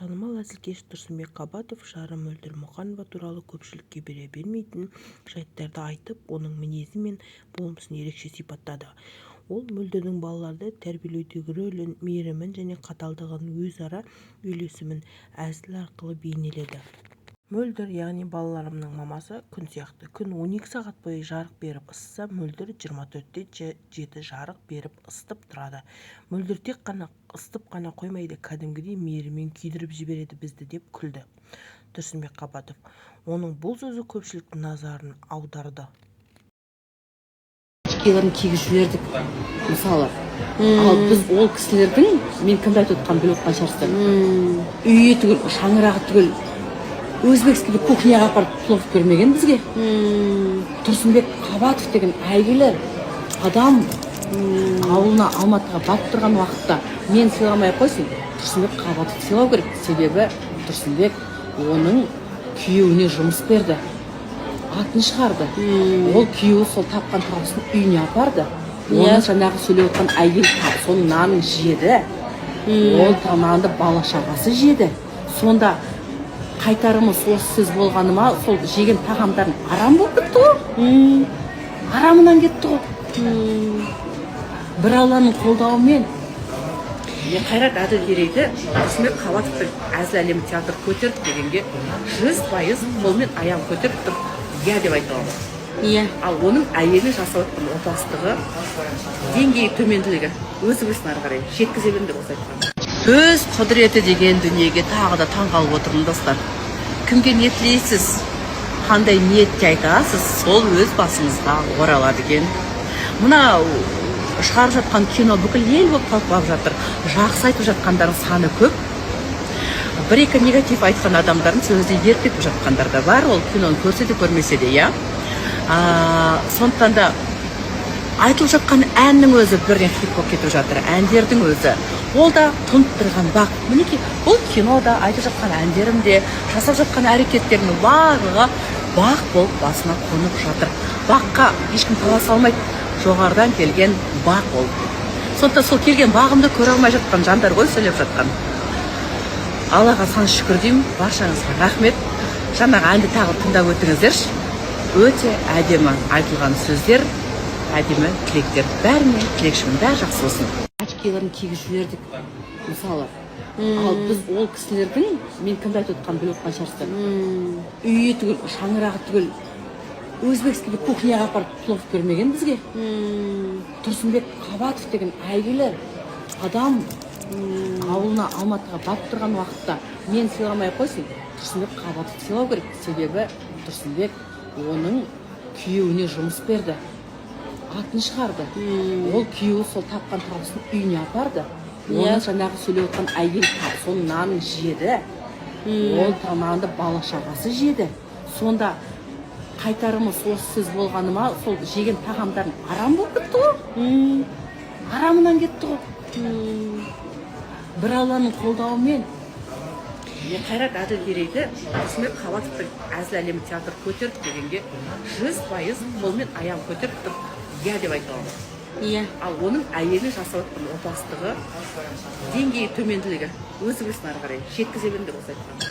Танымал әзілкеш Тұрсынбек Қабатов жары Мөлдір Мұқанова туралы көпшілікке бере бермейтін жайттарды айтып, оның мінезі мен болмысын ерекше сипаттады. Ол Мөлдірдің балаларды тәрбиелеудегі рөлін, мейірімін және қаталдығын, өзара үйлесімін әзіл арқылы бейнеледі. Мөлдір, яғни балаларымның мамасы, күн сияқты. Күн 12 сағат бойы жарық беріп ысыса, Мөлдір 24-те 7 жарық беріп ысытып тұрады. Мөлдір тек қана ысытып қана қоймайды, кәдімгідей мейірімен күйдіріп жібереді бізді, деп күлді Тұрсынбек Қабатов. Оның бұл сөзі көпшіліктің назарын аударды. Киелерін кигізіп жібердік, мысалы. Ал біз ол кісілердің, мен кімді айтып отқанын біліп отқан шығарсыздар. Үйі түгіл, шаңырағы түгіл, өзбекский кухняға апарып плов көрмеген бізге. Тұрсынбек Қабатов деген әйгілі адам ауылына, Алматыға барып тұрған уақытта мен сыйламай қойсын, Тұрсынбек Қабатов сыйлау керек. Себебі Тұрсынбек оның күйеуіне жұмыс берді, атын шығарды. Ол күйеуі сол тапқан табысын үйіне апарды. Оның жаңағы сөйлеп отқан әйел соның нанын жеді. Ол нанды бала шағасы жеді. Сонда қайтарымыз осы сөз болғаны ма, сол жеген тағамдарын арам болып кетті ғой. Арамынан кетті ғой. Бір Алланың қолдауымен Қайрат Әділгерейді Тұрсынбек Қабатовтың әзіл әлемі театр көтерді дегенге 100% қолмен аяғын көтеріп тұрып, иә деп айта аламын. Ал оның әйелі жасап отқан опасыздығы, деңгейі төменділігі өзі білсін ары қарай жеткізе беремін деп осы айтқан. Сөз құдіреті деген дүниеге тағы да таңғалып отырмын достар. Кімге ниетлейсіз, қандай ниетте айтасыз, сол өз басыңызға оралады екен. Мына шығарып жатқан кино бүкіл ел болып талқылап жатыр. Жақсы айтып жатқандардың саны көп. Бір-екі негатив айтқан адамдардың сөзді еркетіп жатқандар да бар. Ол киноны көрсе де көрмесе де, иә. Сондықтан да айтылып жатқан әннің өзі бірден хит болып кетіп жатыр. Әндердің өзі. Ол да тұнып тұрған бақ. Мінекей, бұл кинода айтып жатқан әндерім де, жасап жатқан әрекеттерінің барлығы бақ болып басына қонып жатыр. Баққа ешкім таласа алмайды. Жоғардан келген бақ ол. Сондықтан сол келген бағымды көре алмай жатқан жандар ғой сөйлеп жатқан. Аллаға сан шүкір деймін, баршаңызға рахмет. Жаңағы әнді тағы тыңдап өтіңіздерші. Өте әдемі айтылған сөздер, әдемі тілектер. Бәріне тілекшімін, бәрі жақсы болсын. Очкилерін кигізіп жібердік, мысалы. Ал біз ол кісілердің, мен кімді айтып отқанын біліп отқан шығарсыздар. Үйі түгіл, шаңырағы түгіл, өзбекский кухняға апарып плов көрмеген бізге. Тұрсынбек Қабатов деген әйгілі адам ауылына, Алматыға барып тұрған уақытта мен сыйламай қойсын, Тұрсынбек Қабатов сыйлау керек. Себебі Тұрсынбек оның күйеуіне жұмыс берді, атын шығарды. Ол күйеуі сол тапқан табысын үйіне апарды. Оның жаңағы сөйлеп отқан әйел соның нанын жеді. Ол нанды бала шағасы жеді. Сонда қайтарымыз осы сөз болғаны ма, сол жеген тағамдарын арам болып кетті ғой. Арамынан кетті ғой. Бір Алланың қолдауымен Қайрат Әділгерейді Тұрсынбек Қабатовтың әзіл әлемі театр көтерді дегенге 100% қолмен аяғын көтеріп тұрып, иә деп айта аламын. Ал оның әйелі жасап отқан опасыздығы, деңгейі төменділігі өзі білсін ары қарай жеткізе беремін деп осы айтқан.